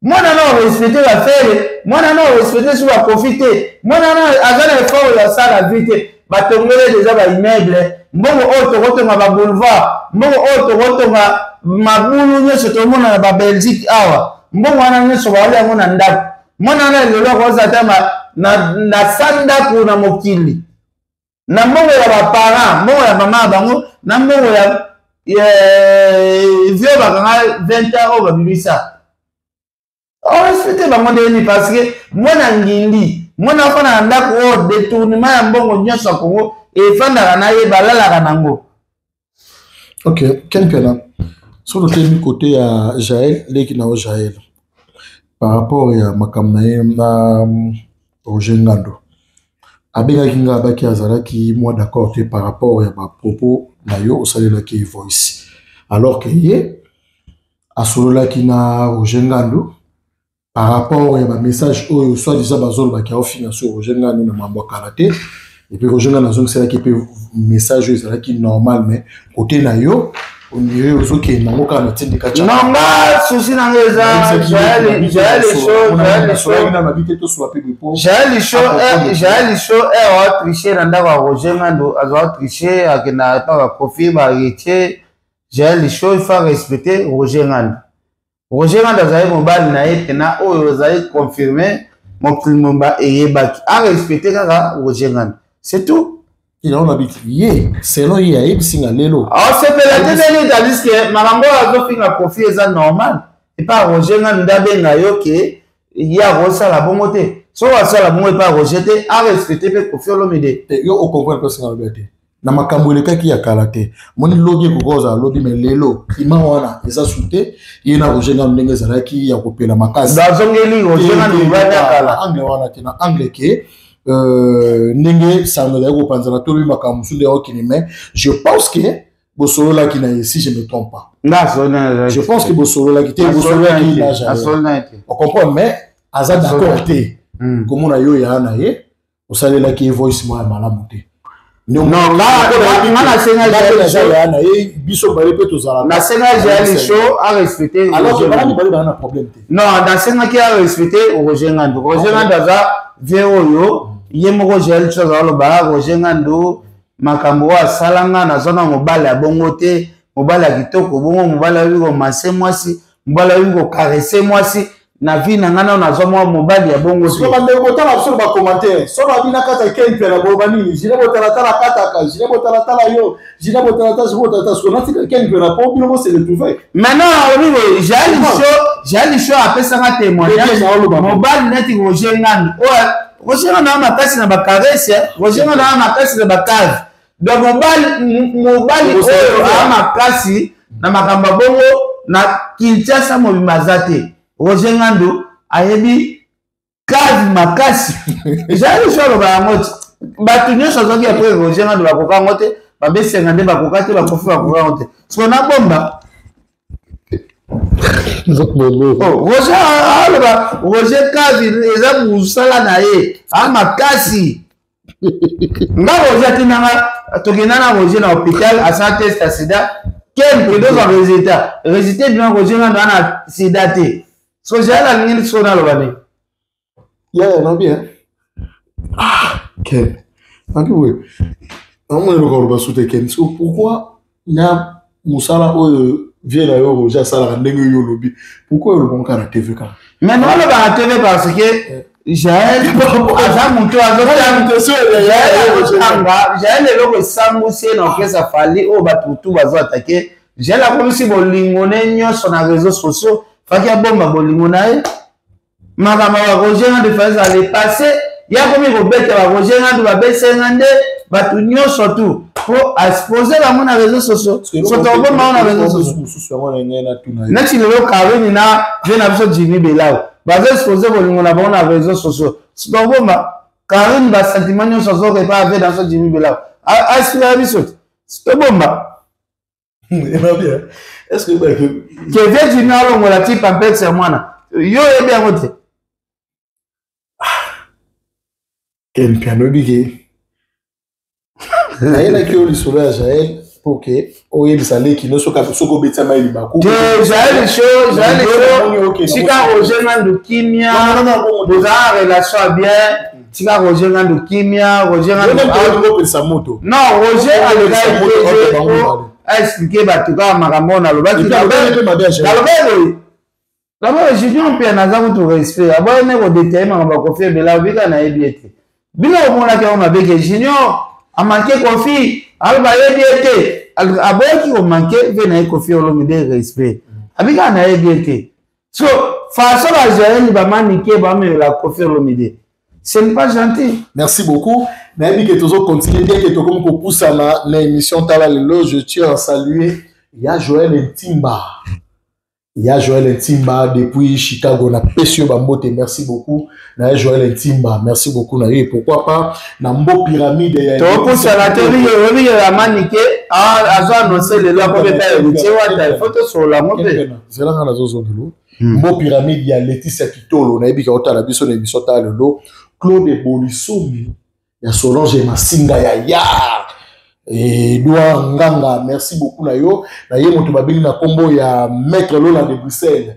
mwana na respecter la Fere mwana na respecter sur la profiter mwana na azana effort ya sala vite batongele déjà ba immeuble mbongo auto kotonga ba boulevard mbongo auto kotonga mabulu nyonso to mona na ba Belgique awa mbongo wana nyonso ba wale ngona ndako mwana na lelo ko zata na sanda kuna mokili na mbongo ya ba parents mbongo ya mama bango na mbongo ya vieux bakanga 20 ans ba bibisa respecte bango ndeni parce que mwana ngindi mwana fana ndako o détournement ya mbongo nyonso Kongo efandaka na ye balalaka nango. Ok, quel pena sur le thème côté à Jaël leki na Jaël par rapport à makamna na Roger Ngandu abengaki nga baki azalaki moi d'accord te par rapport à ma propos na yo osalelaki voice alors que ye asololaki na Roger Ngandu par rapport à ma message oyo soit disant bazolo baki ofinga sur Roger Ngandu na mambo karaté et puis Roger Ngandu azong c'est là qui peut message ezalaki normal mais côté na yo on dirait aux qui n'ont aucun motif de catch. Non, bah, souci dans les j'ai les choses et triché dans la Roger Ngandu a triché à qui n'a pas confirmé arrêté j'ai les choses il faut respecter Roger Ngandu. Roger Ngandu a mon bal naïf na oh vous avez confirmé mon climat et baki à respecter Roger Ngandu c'est tout. Il a habitué selon il y a ibsinga lelo c'est peut-être les dalis que mamango a zo finga profit est normal et pas Roger Ngandu benga yo que il y a rosa la bongoté so rosa la bongoté pas rejeter à respecter pe Koffi Olomide yo au comprendre que c'est la vérité na makambo elekaki ya kala te moni lobi kokoza lobi mais lelo climat wana eza souté yena Roger Ngandu ndenge ezalaki ya kopela makasi bazongeli Roger Ngandu kala angle wana te na angle ke ndenge sango ya kopanzana to makambo musude ya okini mais je pense que Bosolo là qui n'a si je me trompe pas je pense que Bosolo là qui était Bosolo là qui on comprend mais aza d'accord te comme on a yo ya na ye au salé là qui voice moi malamu te non là na senga na ye biso ba répète aux ala na senga j'ai les show à respecter alors que bana bali na problème te non dans senga qui a respecter Roger Ngandu aza veo yo ye moko j'ai les choses alors ba Roger Ngandu makambo asalanga na zona mobali ya bongo te mobali ya kitoko bongo mobali wiko mase mwasi mobali wiko caresse mwasi na vie na ngana na zoma mobali ya bongo te ba ndeko tala absolu ba commentaire so ba bina kata kempe na bobani jina botala tala kataka jina botala tala yo jina botala tala botala so na tika kempe na po bino se retrouver maintenant oui j'ai show apesa nga témoignage mobali neti Roger Ngandu Roger Ngandu na makasi na ba caresse Roger Ngandu na makasi na ba cave donc mobali oyo makasi na makamba bongo na Kinshasa mobimbaza te Roger Ngandu ayebi kazi makasi ezali sholo ba ngoti batu nyonso zoki après Roger Ngandu bakoka ngote babesenga nde bakoka te bakofi bakoka ngote so na bomba Roger kazi eza musala na ye makasi nga Roger tinanga tokenda na Roger na hôpital asa test ya sida quel résultat bien Roger Ngandu ana sida te so j'ai la ligne sur la lobane yeah non bien quel anki oui on me le corba sous ken so pourquoi na musala o vient là Roger sala ndenge yo lobi pourquoi le bon cara TV ka mais non le ba TV parce que Jaël aza muto Jaël le sangu c'est na kesa fali o batutu bazo attaquer Jaël a comme si bolingo ne nyonso na réseaux sociaux faki bomba bolingo na ye makama wa Roger Ngandu faza aller passer ya komi kobeta ba Roger Ngandu ba besenga nde batu nyonso tu pour exposer la mona réseaux sociaux so to bomba na réseaux sociaux na chilelo kawini na vena biso Jimmy Belao ba exposer bolingo na bona réseaux sociaux so to bomba Karine ba sentiment nyonso zo ke pas avec dans so Jimmy Belao a biso so to bomba est-ce que que vient du nord on la type en fait c'est moi yo et bien voté quel piano bigué il a que le soleil Jaël pour que oye bisalé qui ne soit pas soko betia mai baku Jaël show sika Roger Ngandu kimia boza relation bien sika Roger Ngandu kimia Roger Ngandu sa moto non Roger a le gars expliquer batuka makambo na lobaki d'abord Junior pe na za mutu respect abo ne ko détailler makambo ko faire bela bika na ebiete bino omona ke on abeke Junior a manqué confi alba ebiete aboki ko manqué ve na ko faire lo de respect abika na ebiete so façon la Jaël ba maniquer ba me la ko faire lo mide ce n'est pas gentil. Merci beaucoup. Nabi que toujours continuer bien que comme ko poussa na émission Tala Lelo, je tiens à saluer Joël Ntimba. Joël Ntimba depuis Chicago na Pesio Bambote, merci beaucoup. Na Joël Ntimba, merci beaucoup na pourquoi pas na Mbo Pyramide. To poussa la télé oui la manique azo annoncer le la ko faire le tiwa ta photo sur la moto. C'est là na zozo de Mbo Pyramide ya Laetitia Kitolo na ka otala biso na émission Tala Lelo. Claude Bolissoumi, ya Solange Masinga ya Edouard Nganga, merci beaucoup na yo. Na ye moto babili na kombo ya Maître Lola de Bruxelles.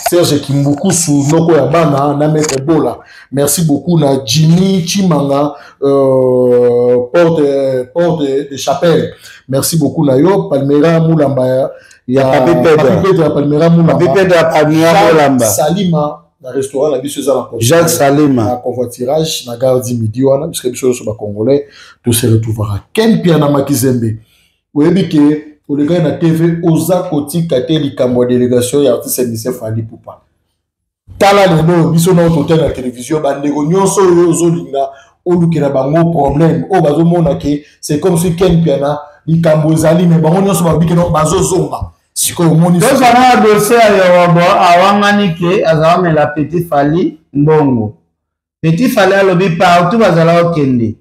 Serge Kimbukusu noko ya bana na Maître Bola. Merci beaucoup na Jimmy Chimanga porte de Chapelle. Merci beaucoup na yo Palmera Moulamba ya Papi Palmera Moulamba. Salima na restaurant la biso za la Jacques Salima na convoiturage na gare du midi wana parce que biso so ba congolais to se retrouvera ken pia na Makizembe oyebi ke pour le gars na TV oza koti kate likambo délégation ya artiste Michel Fali Poupa Tala Lelo biso na hôtel na télévision ba ndeko nyonso yo zo linga olukela bango problème o bazomona ke c'est comme si Ken Piana likambo ezali mais bango nyonso babiki no bazozonga sikoyo moni tozana dossier ya Yorobo awangani ke azawamela Petit Fally mbongo. Petit Fally alobi partout bazala okende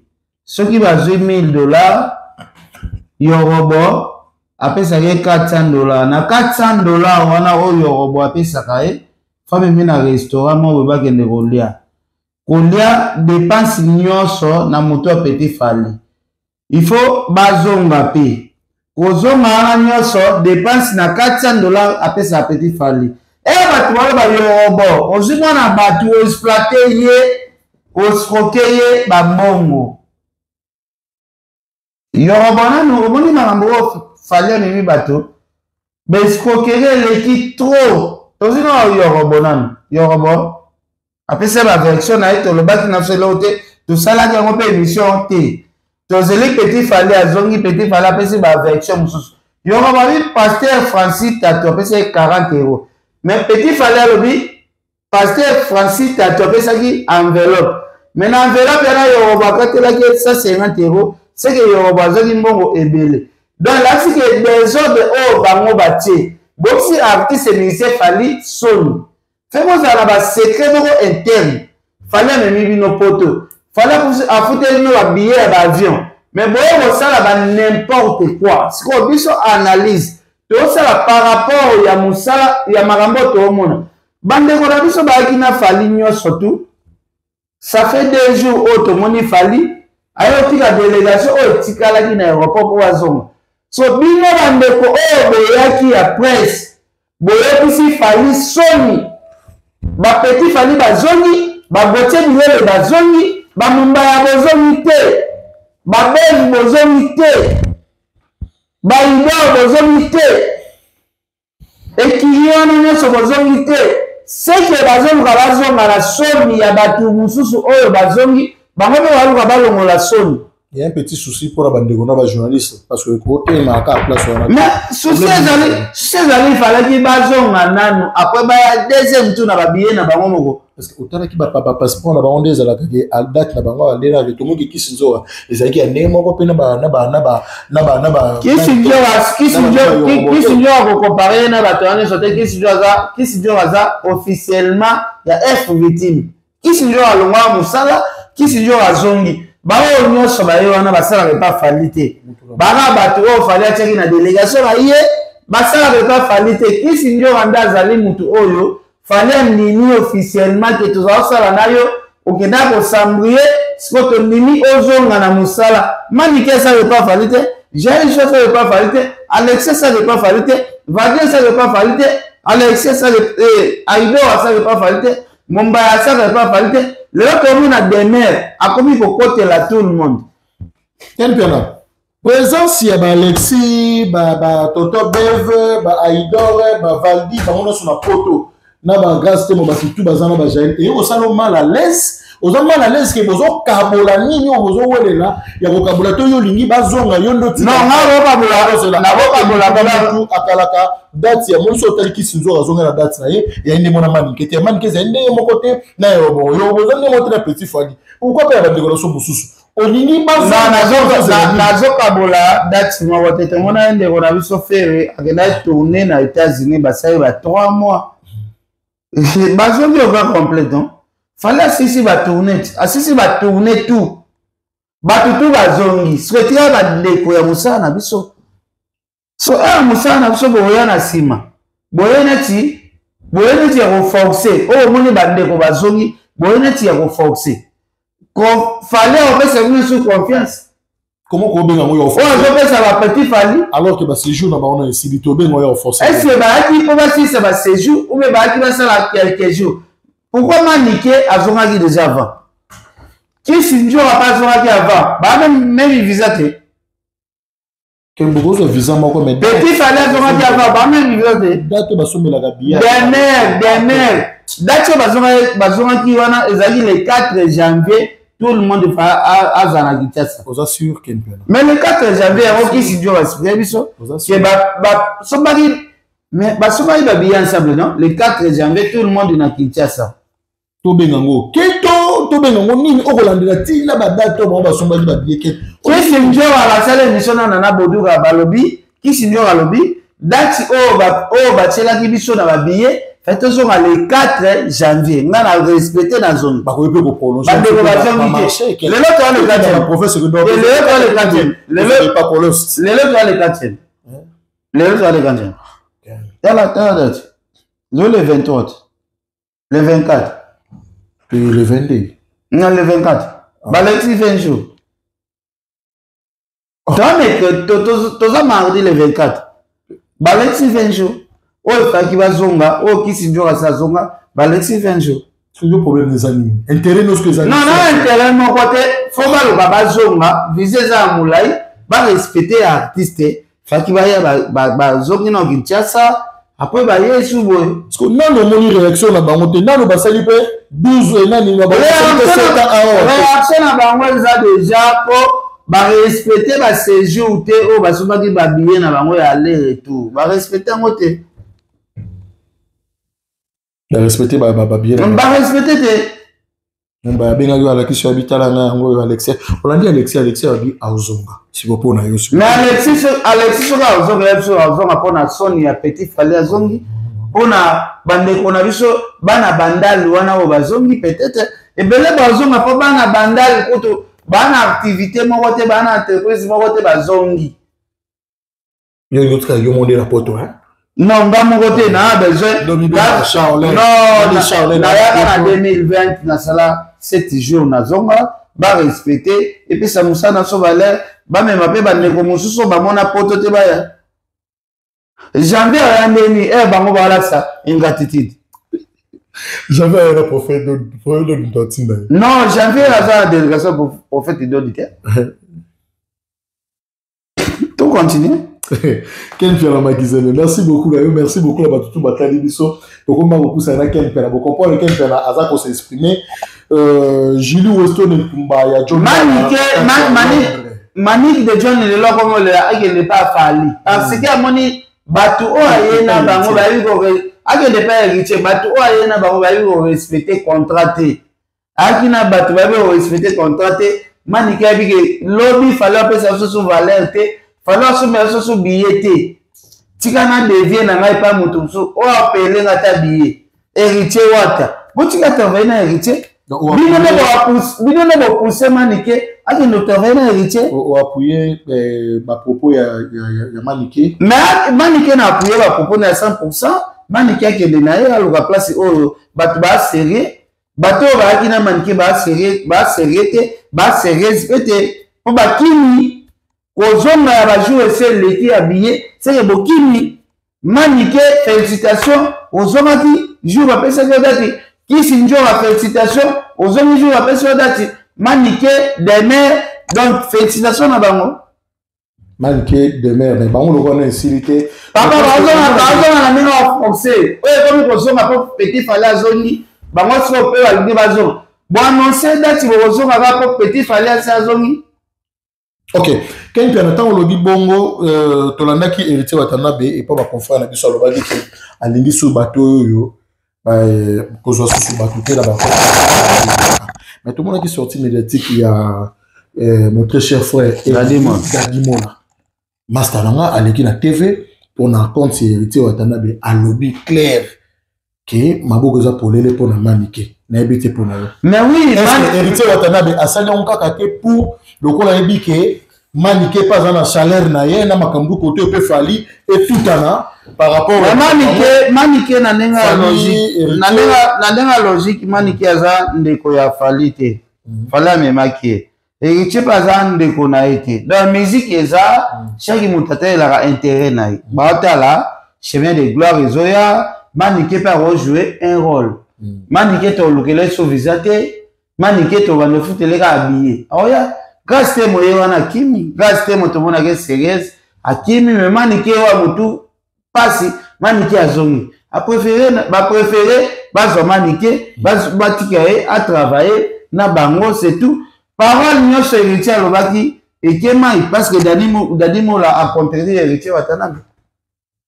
soki bazwi $1000 Yorobo apesaka $400 na $400 wana oyo Yorobo apesaka ye femme mina restaurant mo bakende kolia dépense nyonso na moto ya Petit Fally il faut bazonga pe kozonga wana nyonso dépense na $400 apesa Petit Fally bato wana ba Yorobo ozwi mwana bato exploite ye osroke ye bambongo Yorobo nanu omoni makambo oyo Fally amemi bato baescroquerie eleki trop tozwi na Yorobo nanu Yorobo apesa baversion na ye tolobaki na selo te tosalaki yango mpe émission te tozeli Petit Fally azongi Petit Fally apesi baversion mosusu Yorobo abi Pasteur Francis Tato apesa ye 40 €. Mais Petit Fally alobi Pasteur Francis Tato apesaki enveloppe mais na enveloppe yana Yorobo akatelaki 150 €. C'est que Yorobo azongi mbongo ebele donc là c'est que des ordres oyo bango batie bosi artiste musicien Fally soni fait bozala basekret moko interne Fally amemi bino poto Fally afuteli bino babillet ya baavion mais boye kosala n'importe quoi sikoyo biso analyse tosala par rapport ya mosala ya makambo toomona bandeko na biso bayaki na Fally nyonso tu ça fait 2 jours oyo tomoni Fally ayotika délégation oyo etikalaki na aéroport po bazonga so bino bandeko oyo boyaki ya presse boyebisi Fally soni Petit Fally bazongi babotie bilele bazongi bamumbaya bozongi te babeli bozongi te baidor bozongi te ekili wana nyonso bozongi te seke bazonga bazonga na soni ya bato mosusu oyo bazongi bango mpe baluka balongola soni. Il y a un petit souci pour la bande de journalistes parce que le côté marqué à place mais souci ezali falaki bazonga nanu après ba deuxième tour na babillet na bango moko parce que autant qui ba passeport na bango ezala ke à date na bango alena avec tout le monde qui kisinzo ezaki ya ndenge moko pe na ba kisinzo ko comparer na bato wana sote kisinzo aza officiellement ya F victime kisinzo alongwa musala kisinzo azongi bao nyonso baye wana basalaka pa Fally te bana bato oyo Fally atiaki na délégation baye basalaka pa Fally te kisi ndio wanda azali mutu oyo Fally andimi officiellement ke tozosala nayo okenda kosambrie siko tondimi ozonga na mosala manike asala pa Fally te Jean asala pa Fally te Alexis asala pa Fally te Vadien asala pa Fally te Alexis asala Aido asala pa Fally te Mombaya asala pa Fally te le retour na demeure a commis pour côté là tout le monde. Ken Piana. Présence ya ba Alexis, ba Toto Bev, ba Aidor, ba Valdi, ba on sur la photo. Na ba grâce te mo ba tout bazana ba jail et au salon mal à l'aise. Aux mal à l'aise que bozo kabola nini bozo welela ya ko kabola to yo lingi bazonga yo ndoti. Non, na bo kabola tout akalaka date ya mon sotel qui sinzo azonga na date na ye ya inde mona manike te manike za inde mo côté na yo bozo ne monter Petit Fally. Pourquoi pas ba décoration mususu? Olingi bazonga nazo kabola date mo wote mona inde ko na biso fere akenda tourner na États-Unis basai ba 3 mois. Bazongi au grand complet donc. Fallait assisi ba tourner tout. Batutu bazongi. Souhaiter ba ndeko ya musana na biso. So musana na biso boya na sima. Boya neti ya renforcer. Oh moni ba ndeko bazongi, boya neti ya renforcer. Fallait on fait une sous confiance. Comment qu'on benga moyo forcer? Oh, je ça va Petit Fally. Alors que ba séjour na ba on a sibito benga moyo forcer. Est-ce que ba qui peut pas si ça va séjour ou ba qui va ça la quelques jours? Pourquoi Maniké a zonagi déjà avant? Qui si Dieu n'a pas zonagi avant? Bah même visa te. Quel beau visa moi comme Petit Fally a zonagi avant, bah même visa te. Date basombe la gabia. Dernière. Date bazonagi wana ezali le 4 janvier. Tout le monde a zanagi tchassa. Vous assure qu'il mais le 4 janvier, qui si Dieu va se faire biso. Que bah somebody mais bah somebody va bien ensemble non? Le 4 janvier tout le monde na Kinshasa. To bengango keto to benga nini okolandela ti na badate ba basomba ba bieke kisi njo ala sala émission na boduka balobi kisi njo alobi date o ba tela ki biso na ba billet fait zo le 4 janvier ngana respecter na zone ba ko pe ko prononcer le lot le 4e professeur do le 4e le pas colos le lot le 4e le lot le 4e la date le 28 le 24 et le 22 non le 24 balexi 20 jours toza mardi le 24 balexi 20 jours oyo faki bazonga oyo kisi njo kasi azonga balexi 20 jours toujours problème des amis intérêt nos que les amis non intérêt moko te fo baloba bazonga vise eza ya molai barespecte artiste faki baya bazongi na Kinshasa après baye esu boye parce que nano omoni réaction na bango te nano basali mpe 12 enani na réaction na bango eza déjà po barespecte baséjour te oyo basombaki babillet na bango ya aller retour barespecte yango te barespecte barespecte te babengaki alakisi ya bitala na yango oyo alexia olandi alexia abi azonga siko mpona yo mais alexis soki azonga ya biso azonga mpona soni ya petit fale azongi mpona bandeko na biso bana bandali wana oyo bazongi peut-être ebele bazonga mpo bana bandali kutu bana activité moko te bana entreprise moko te bazongi yo tika yo mondela poto non nga moko te na besoin nayaka na 2020 nasala 7 jours nazonga barespecte epesa mosana so valeur bamema mpe bandeko mosusu bamona poto te baya janvier aya ndeni bango balakisa ingratitude janvier ayana prophète d'Odintotinda non janvier aza na délégation prophète d'Odintotinda tout continue Ken Pierre Makizene, merci beaucoup là, merci beaucoup là batutu batali biso. Beaucoup m'a beaucoup ça na Ken Pierre, beaucoup comprendre Ken Pierre azako s'exprimer. Julie Weston et Kumba ya John Manik de John le loko mo le akele pas fali. Parce que amoni batu o ayena bango ba yuko akele pas héritier batu o ayena bango ba yuko respecter contrat te. Akina batu ba yuko respecter contrat te. Manik abike lobby fallait pesa so valeur te. Fallait se mettre sur billet. Tika na devient na ngai pa mutu so o appeler ngata billet. Héritier wata. Botika travailler na héritier. Bino ne pousser manike aki no travailler na héritier. O appuyer ba propos ya manike. Mais manike na appuyer ba propos na 100%. Manike ake de na ya loka place o batu ba sérieux. Bato ba aki na manike ba sérieux te, ba sérieuse peut-être. Po ba kimi kozonga ya bajou ese leki ya billet c'est bokimi manike félicitations ozongaki jour bapesaki dati kisi njo ba félicitations ozongi jour bapesaki dati manike demain donc félicitations na bango manike demain mais bango lokona insilité papa bazonga na mino forcé oyo komi kozonga po petit fale azongi bango siko pe balingi bazonga bo annoncer dati bokozonga ka po petit fale azongi. Ok, quand il y a un temps où le bongo, tolanda qui héritier watanabe et pas ma confrère na biso alobaki que alingi sous bateau yo, kozwa sous bateau te là-bas. Mais tout le monde qui sorti médiatique il y a mon très cher frère Gadimona. Master nanga aleki na TV pour na compte héritier watanabe alobi clair que maboko za polele pour na manike na ebité pour na. Mais oui, héritier watanabe asali on kaka ke pour le kola ebi ke manike pas na chaleur na ye na makambu côté pe fali et tout ana par rapport manike na nenga logique na nenga logique manike aza ndeko ya fali te fala memaki héritier pas aza ndeko na été dans musique eza chaque mutata la intérêt na baotala chemin de gloire ezoya manike pa rejouer un rôle manike to lukele so visate manike to bande futele ka habillé oya grâce te moye wana kimi grâce te moto mona ke sérieuse akimi mais manike wa mutu pasi manike azongi a préféré bazo manike batikaye a travailler na bango c'est tout parole nyonso héritier alobaki ekema parce que Danimo la a contredit héritier watanabe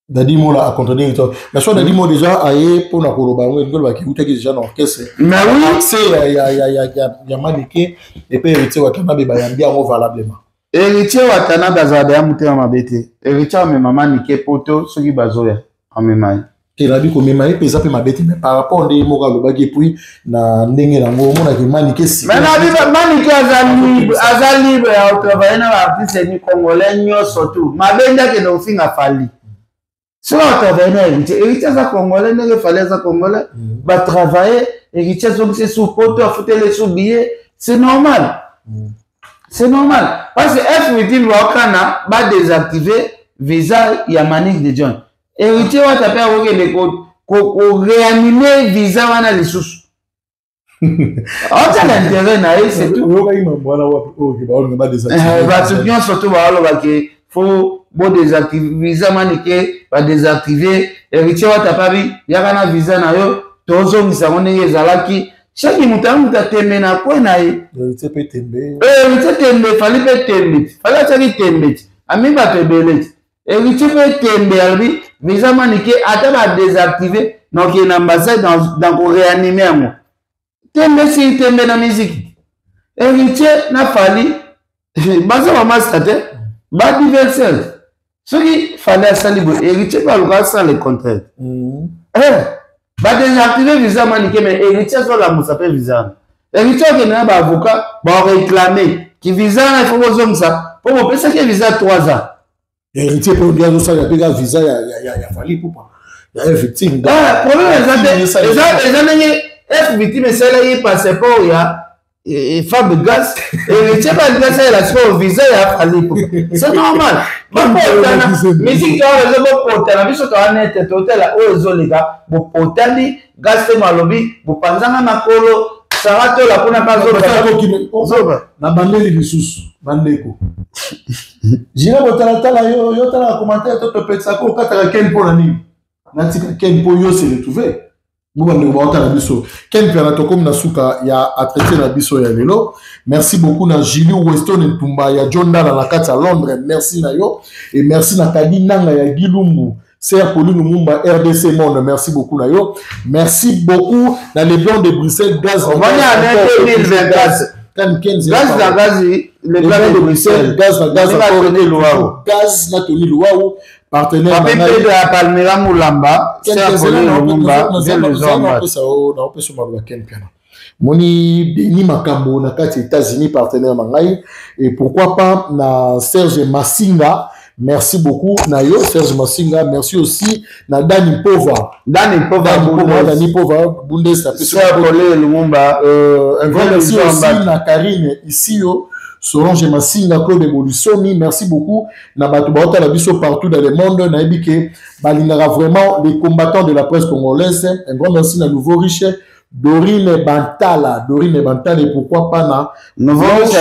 Dadi Mola a contredire toi. Mais soit Dadi Mola déjà aye pour na kolobango et ngol qui déjà dans orchestre. Mais oui, c'est il y a maniqué et puis héritier Watana be bayambi en valablement. Héritier Watana bazade ya mutema mabete. Héritier me mama nike poto soki bazoya en memai. Et la vie comme memai pesa pe mabete mais par rapport à moka lobaki puis na ndenge nango mona ki maniqué si. Mais na biba maniqué azali ya travailler na artiste ni congolais nyoso tu. Mabenda ke no finga fali. Si on travaille héritier à Congolais, il fallait à Congolais, va travailler, héritier c'est sous poteau, à foutre les sous billets, c'est normal. C'est normal. Parce que F8 va désactiver visa Yamanik de John. Héritier va taper avec les codes, réanimer visa wana les sous. On a l'intérêt, c'est tout. Surtout, faut bon désactiver visa maniqué va désactiver héritier wa tapabi yakana visa na yo tozo misangone yezalaki chaque mutamu tateme na ko na ye héritier peut tembe héritier tembe fali peut tembe fali chaki tembe ami ba tebele héritier peut tembe albi visa maniqué ata ba désactiver donc il ambassade dans ko réanimer mo tembe si tembe na musique héritier na fali baza wa master ba diversel. Ce qui fallait à Salibo, héritier va le faire sans le contraire. Va désactiver visa maniqué, mais héritier sur la moussa peut visa. Héritier qui n'a pas avocat, va réclamer qui visa, il faut que vous ça. Pour vous penser qu'il visa 3 ans. Héritier pour dire ça, il y a visa, il y a fallu pour pas. Il y a une victime. Le problème, les victime, c'est là, il passe pas, il y a. Et femme de gaz, et tu pas le gaz, elle a son visa, il a fallu. C'est normal. Mais si tu as raison, pour t'en avis, sur ton net, hôtel, aux zoliga, pour t'en gaz, c'est malobi, pour panzanga makolo, ça va te la pour n'a pas zoba. Na bandeli lisusu, bandeko. Jira botalata yo tala commentaire to petsa ko kataka ken pour la nuit. Natika ken pour yo se retrouver. Merci beaucoup na Julie Weston et Tumba ya John Dala la carte à Londres, merci na yo et merci na Kadi Nanga ya Gilumbu Serre Pauline Lumumba RDC Monde, merci beaucoup na yo, merci beaucoup na les blancs de Bruxelles gaz on va y aller 2024 gaz la gaz les blancs de Bruxelles gaz na Tony Luau partenaire de la Palmera Moulamba Moni Denis Makambo na kati États-Unis partenaire mangai et pourquoi pas na Serge Massinga, merci beaucoup na yo Serge Massinga, merci aussi na Dani Pova Bundes Lumumba un grand merci aussi na Karine ici yo Solange Massinga, Claude Evolusomi, merci beaucoup. Nabatoubaota la biso partout dans le monde. Naibike, balingara vraiment les combattants de la presse congolaise. Un grand merci à Nouveau Riche, Dorine Bantala, et pourquoi pas na Nouveau Riche,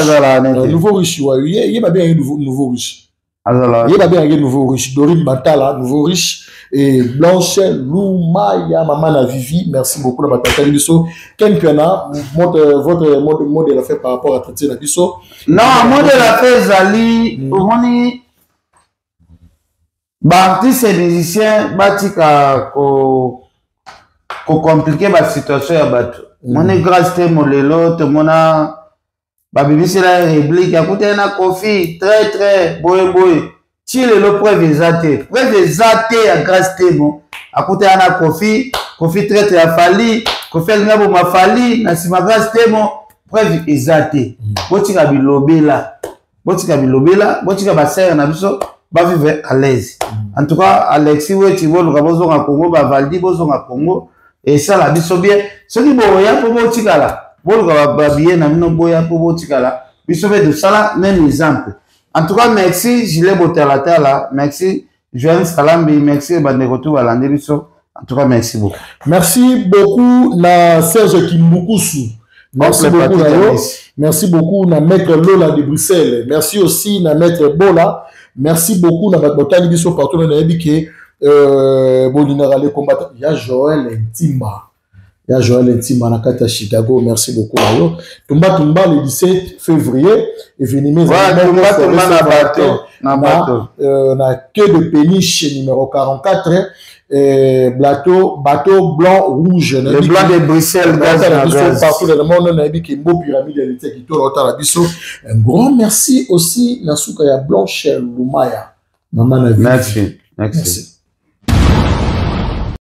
Nouveau Riche, il y a bien Nouveau Riche. Il y a bien Nouveau Riche, Dorine Bantala, Nouveau Riche. Et Blanche Loumaya, Maman Vivi, merci beaucoup. Ken Piana, votre mot de la fait par rapport à traiter la biso. Non, mot de la fait, Zali, artiste et musicien, batika ko compliquer la situation ya bato. Mon est grâce te molelo, te mona babibi c'est la réplique, écoutez na Kofi, très boy. Si le preuve exate à grâce temo akute ana Kofi traite ya fali Kofi ngabo mafali na sima grâce temo preuve exate botika bilobela botika basere na biso ba vivre à l'aise. En tout cas Alexis Weti boluka bozo nga Congo ba Valdi bozo nga Congo et ça la biso bien ce qui boya po botika la boluka ba bien na mino boya po botika la biso be de ça même exemple. En tout cas, merci, Gilles Botelatala, merci, Joël Salambi, merci, Bandekotou Valandebiso. En tout cas, merci beaucoup. Merci beaucoup, na Serge Kimbukusu. Merci beaucoup, merci beaucoup, na Maître Lola de Bruxelles. Merci aussi, na Maître Bola. Merci beaucoup, na Botani Biso partout, na Ebike, Bolinara les combattants. Il y a Joël Timba. ya Joël Intima na kata Chicago, merci beaucoup Mayo. Tumba le 17 février événement na quai de péniche numéro 44 bateau blanc rouge le blanc de Bruxelles partout dans le monde na bi Mbo pyramide de l'État qui un grand merci aussi na souka ya Blanche Lumaya maman na merci